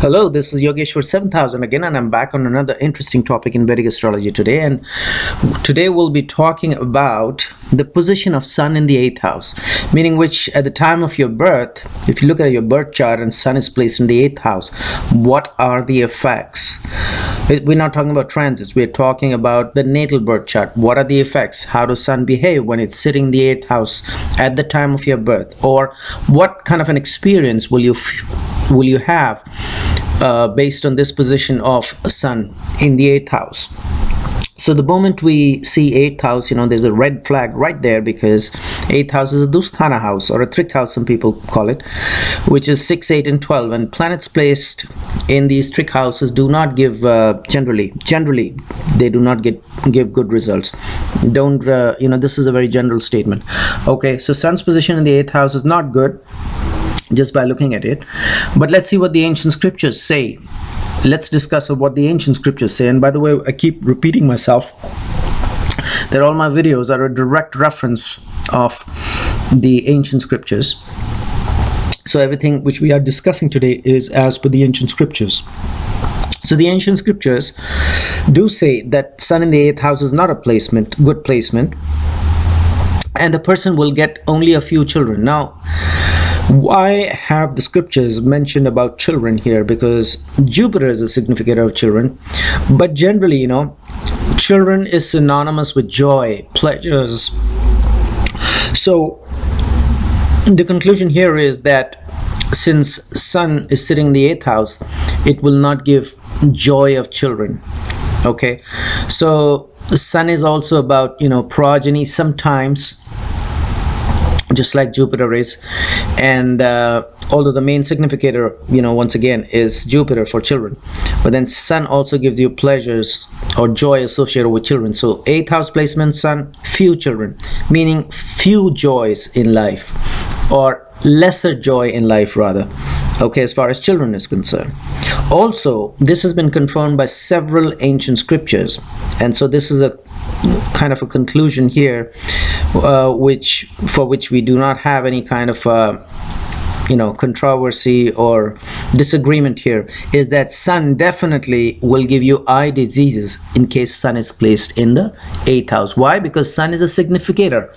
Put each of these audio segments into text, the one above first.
Hello, this is Yogeshwar 7000 again, and I'm back on another interesting topic in Vedic astrology today. And today we'll be talking about the position of Sun in the 8th house, meaning which at the time of your birth, if you look at your birth chart and Sun is placed in the 8th house, what are the effects? We're not talking about transits, we're talking about the natal birth chart. What are the effects? How does Sun behave when it's sitting in the 8th house at the time of your birth? Or what kind of an experience will you have based on this position of Sun in the 8th house? So the moment we see 8th house, there's a red flag right there, because 8th house is a Dusthana house, or a trick house some people call it, which is 6, 8 and 12. And planets placed in these trick houses do not give generally they do not give good results. Don't this is a very general statement. Okay, so Sun's position in the 8th house is not good just by looking at it. But let's see what the ancient scriptures say. Let's discuss what the ancient scriptures say. And by the way, I keep repeating myself that all my videos are a direct reference of the ancient scriptures. So everything which we are discussing today is as per the ancient scriptures. So the ancient scriptures do say that Sun in the 8th house is not a good placement, and the person will get only a few children. Now, why have the scriptures mentioned about children here? Because Jupiter is a significator of children, but generally, children is synonymous with joy, pleasures. So the conclusion here is that since Sun is sitting in the 8th house, it will not give joy of children. Okay, so Sun is also about progeny sometimes, just like Jupiter is. And although the main significator, once again, is Jupiter for children, but then Sun also gives you pleasures or joy associated with children. So 8th house placement Sun, few children, meaning few joys in life, or lesser joy in life rather, okay, as far as children is concerned. Also, this has been confirmed by several ancient scriptures, and so this is a kind of a conclusion here, for which we do not have any kind of controversy or disagreement here, is that Sun definitely will give you eye diseases in case Sun is placed in the 8th house. Why? Because Sun is a significator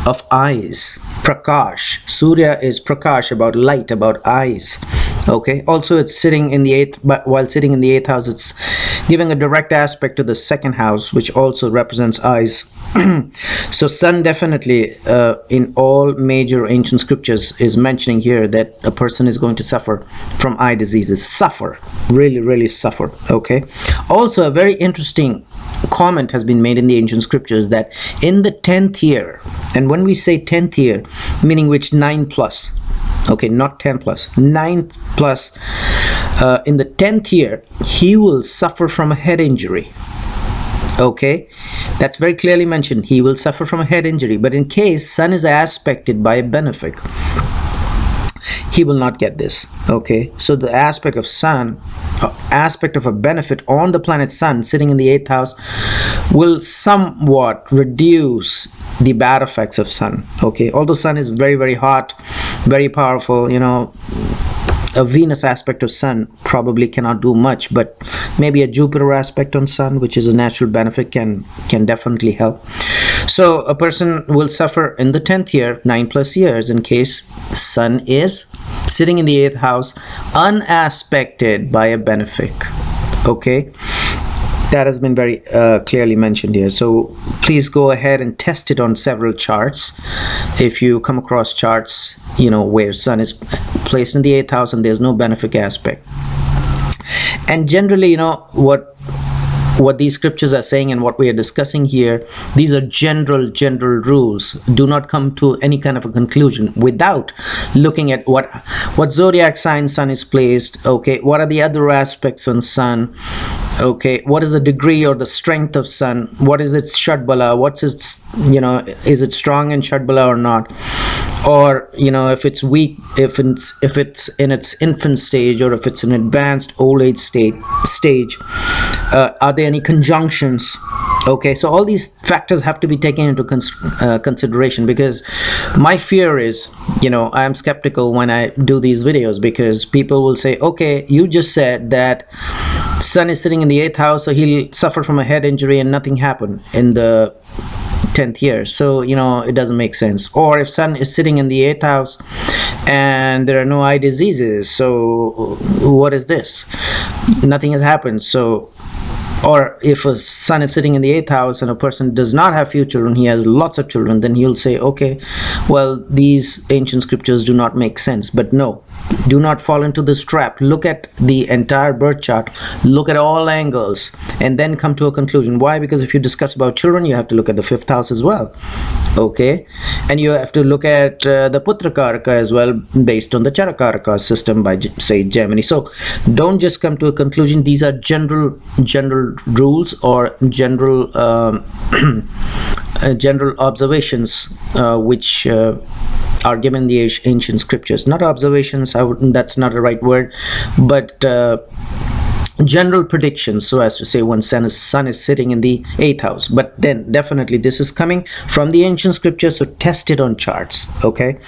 of eyes, prakash. Surya is prakash, about light, about eyes. Okay, also it's sitting in the 8th, but while sitting in the 8th house, it's giving a direct aspect to the 2nd house, which also represents eyes. So Sun definitely in all major ancient scriptures is mentioning here that a person is going to suffer from eye diseases. Suffer, really suffer. Okay, also a very interesting comment has been made in the ancient scriptures that in the 10th year, and when we say 10th year, meaning which 9 plus, okay, not 10 plus, 9 plus, in the 10th year he will suffer from a head injury. Okay, that's very clearly mentioned. He will suffer from a head injury. But in case Sun is aspected by a benefic, he will not get this. Okay, so the aspect of Sun, aspect of a benefit on the planet Sun sitting in the 8th house, will somewhat reduce the bad effects of Sun. Okay, although Sun is very hot, very powerful, a Venus aspect of Sun probably cannot do much, but maybe a Jupiter aspect on Sun, which is a natural benefit, can definitely help. So a person will suffer in the 10th year, 9 plus years, in case Sun is sitting in the 8th house unaspected by a benefic. Okay, that has been very clearly mentioned here. So please go ahead and test it on several charts. If you come across charts where Sun is placed in the 8th house and there's no benefic aspect, and generally what these scriptures are saying and what we are discussing here, these are general rules. Do not come to any kind of a conclusion without looking at what zodiac sign Sun is placed. Okay, what are the other aspects on Sun? Okay, what is the degree or the strength of Sun? What is its Shadbala? What's its is it strong in Shadbala or not? or if it's weak, if it's in its infant stage, or if it's an advanced old age stage. Are there any conjunctions? Okay, so all these factors have to be taken into consideration, because my fear is, I am skeptical when I do these videos, because people will say, okay, you just said that Sun is sitting in the 8th house, so he'll suffer from a head injury and nothing happened in the 10th year. So it doesn't make sense. Or if Sun is sitting in the 8th house and there are no eye diseases, so what is this? Nothing has happened. So, or if a Sun is sitting in the 8th house and a person does not have few children, he has lots of children, then he'll say, okay, well, these ancient scriptures do not make sense. But no, do not fall into this trap. Look at the entire birth chart, look at all angles, and then come to a conclusion. Why? Because if you discuss about children, you have to look at the 5th house as well. Okay, and you have to look at the Putra Karaka as well, based on the Charakaraka system by, say, Gemini. So don't just come to a conclusion. These are general rules, or general general observations which are given in the ancient scriptures. Not observations, that's not the right word, but general predictions, so as to say, when sun is sitting in the 8th house. But then definitely this is coming from the ancient scriptures, so test it on charts. Okay,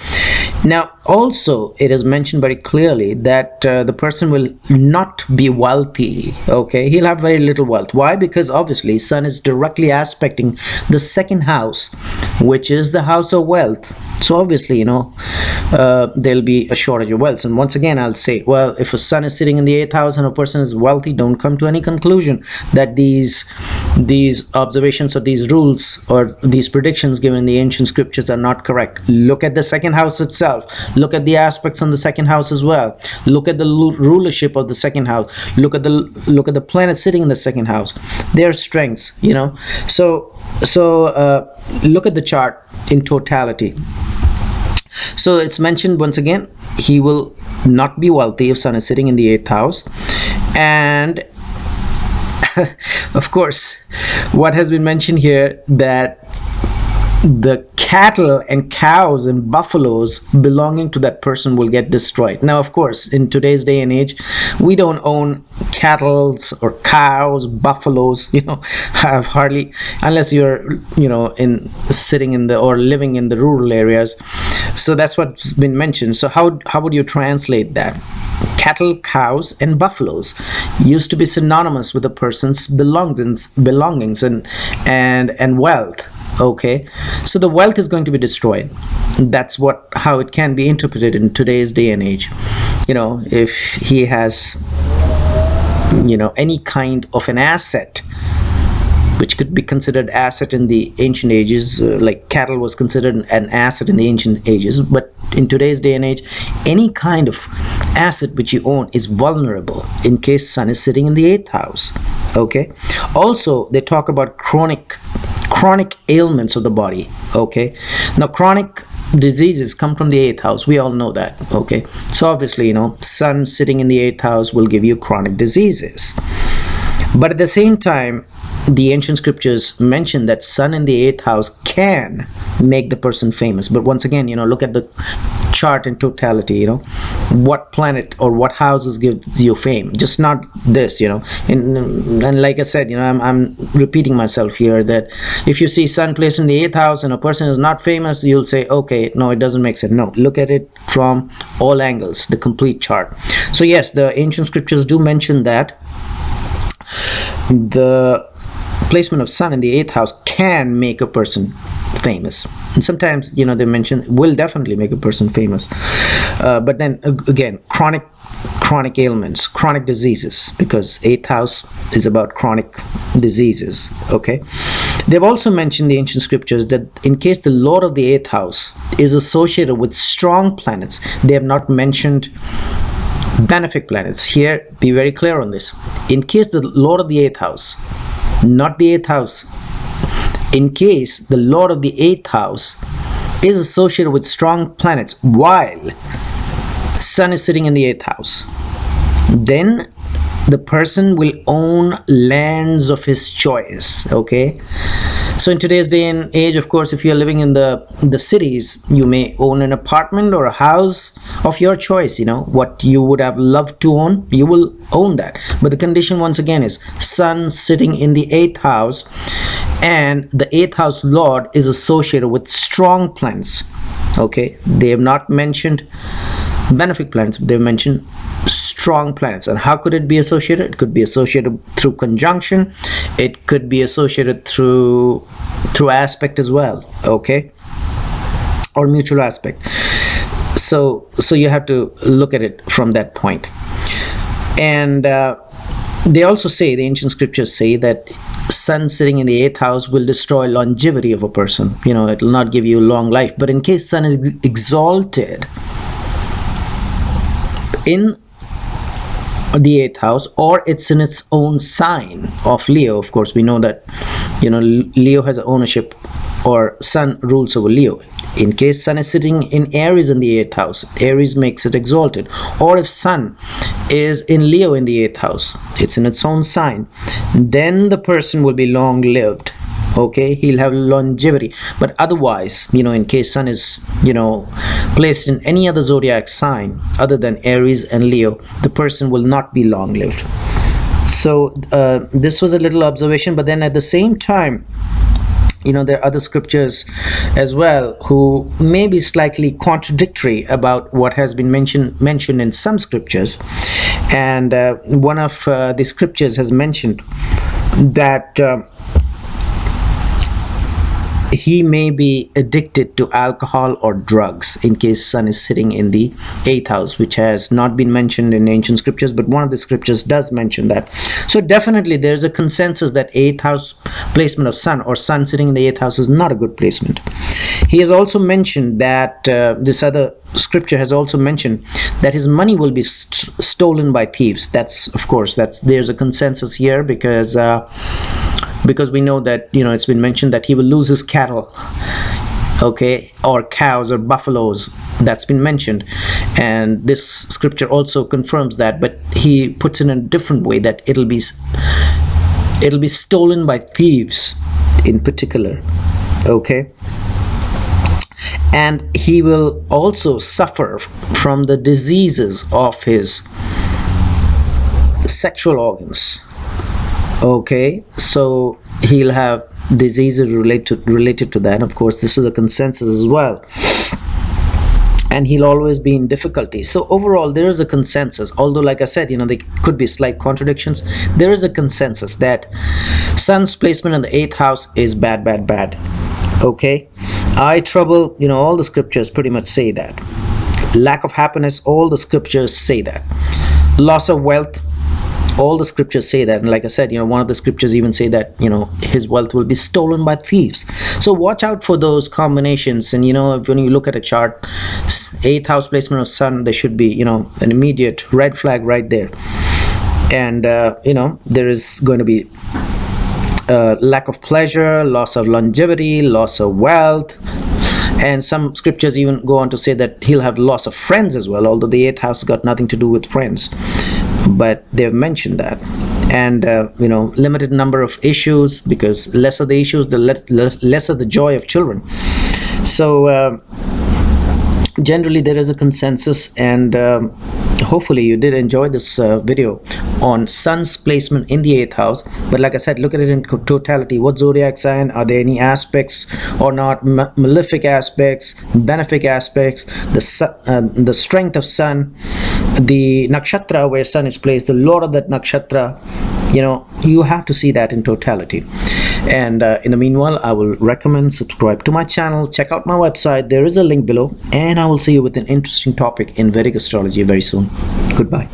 now also it is mentioned very clearly that the person will not be wealthy. Okay, he'll have very little wealth. Why? Because obviously Sun is directly aspecting the 2nd house, which is the house of wealth. So obviously there'll be a shortage of wealth. And once again, I'll say, well, if a Sun is sitting in the 8th house and a person is wealthy, don't come to any conclusion that these observations or these rules or these predictions given in the ancient scriptures are not correct. Look at the 2nd house itself. Look at the aspects on the 2nd house as well. Look at the rulership of the 2nd house. Look at the planets sitting in the 2nd house, their strengths. So look at the chart in totality. So it's mentioned once again, he will not be wealthy if Sun is sitting in the 8th house. And of course, what has been mentioned here, that the cattle and cows and buffaloes belonging to that person will get destroyed. Now, of course, in today's day and age, we don't own cattle or cows, buffaloes, have hardly, unless you're, sitting in or living in the rural areas. So that's what's been mentioned. So how would you translate that? Cattle, cows, and buffaloes used to be synonymous with a person's belongings and wealth. Okay, so the wealth is going to be destroyed. That's how it can be interpreted in today's day and age. If he has any kind of an asset which could be considered asset in the ancient ages, like cattle was considered an asset in the ancient ages, but in today's day and age, any kind of asset which you own is vulnerable in case Sun is sitting in the 8th house. Okay, also they talk about chronic ailments of the body. Okay, now chronic diseases come from the 8th house, we all know that. Okay, so obviously Sun sitting in the 8th house will give you chronic diseases. But at the same time, the ancient scriptures mention that Sun in the 8th house can make the person famous. But once again, look at the chart in totality. What planet or what houses gives you fame, just not this. And like I said, I'm repeating myself here, that if you see Sun placed in the 8th house and a person is not famous, you'll say, okay, no, it doesn't make sense. No, look at it from all angles, the complete chart. So yes, the ancient scriptures do mention that the placement of Sun in the 8th house can make a person famous. And sometimes they mention will definitely make a person famous, but then again, chronic ailments, chronic diseases, because 8th house is about chronic diseases. Okay, they've also mentioned, the ancient scriptures, that in case the Lord of the 8th house is associated with strong planets, they have not mentioned benefic planets. Here, be very clear on this. In case the Lord of the 8th house, not the 8th house, in case the Lord of the 8th house is associated with strong planets while Sun is sitting in the 8th house, then the person will own lands of his choice. Okay, So in today's day and age, of course, if you're living in the cities, you may own an apartment or a house of your choice. What you would have loved to own, you will own that. But the condition once again is sun sitting in the 8th house, and the 8th house lord is associated with strong planets. Okay, they have not mentioned benefic planets, they've mentioned strong planets. And how could it be associated? It could be associated through conjunction, it could be associated through aspect as well, okay, or mutual aspect. So you have to look at it from that point. And they also say, the ancient scriptures say, that sun sitting in the 8th house will destroy longevity of a person. It will not give you long life. But in case sun is exalted in the 8th house, or it's in its own sign of Leo, of course we know that Leo has ownership, or sun rules over Leo. In case sun is sitting in Aries in the 8th house, Aries makes it exalted. Or if sun is in Leo in the 8th house, it's in its own sign, then the person will be long lived. Okay, he'll have longevity. But otherwise, in case sun is placed in any other zodiac sign other than Aries and Leo, the person will not be long lived. So this was a little observation. But then at the same time, there are other scriptures as well who may be slightly contradictory about what has been mentioned in some scriptures. And one of the scriptures has mentioned that he may be addicted to alcohol or drugs, in case sun is sitting in the 8th house, which has not been mentioned in ancient scriptures, but one of the scriptures does mention that. So definitely there's a consensus that 8th house placement of sun, or sun sitting in the 8th house, is not a good placement. He has also mentioned that this other scripture has also mentioned that his money will be stolen by thieves. That's, of course, there's a consensus here, because we know that it's been mentioned that he will lose his cattle, okay, or cows or buffaloes. That's been mentioned, and this scripture also confirms that, but he puts it in a different way, that it'll be stolen by thieves in particular, okay. And he will also suffer from the diseases of his sexual organs. Okay, so he'll have diseases related to that. Of course, this is a consensus as well. And he'll always be in difficulty. So overall, there is a consensus. Although, like I said, there could be slight contradictions. There is a consensus that sun's placement in the 8th house is bad, bad, bad. Okay, eye trouble. All the scriptures pretty much say that. Lack of happiness. All the scriptures say that. Loss of wealth. All the scriptures say that. And like I said, one of the scriptures even say that his wealth will be stolen by thieves. So watch out for those combinations. And when you look at a chart, 8th house placement of sun, there should be an immediate red flag right there. And there is going to be lack of pleasure, loss of longevity, loss of wealth. And some scriptures even go on to say that he'll have loss of friends as well, although the 8th house got nothing to do with friends, but they've mentioned that. And limited number of issues, because lesser the issues, the lesser the joy of children. So generally there is a consensus, and hopefully you did enjoy this video on sun's placement in the 8th house. But like I said, look at it in totality. What zodiac sign? Are there any aspects or not? Malefic aspects, benefic aspects, the strength of sun, the nakshatra where sun is placed, the lord of that nakshatra. You have to see that in totality. And in the meanwhile, I will recommend subscribe to my channel, check out my website, there is a link below, and I will see you with an interesting topic in Vedic astrology very soon. Goodbye.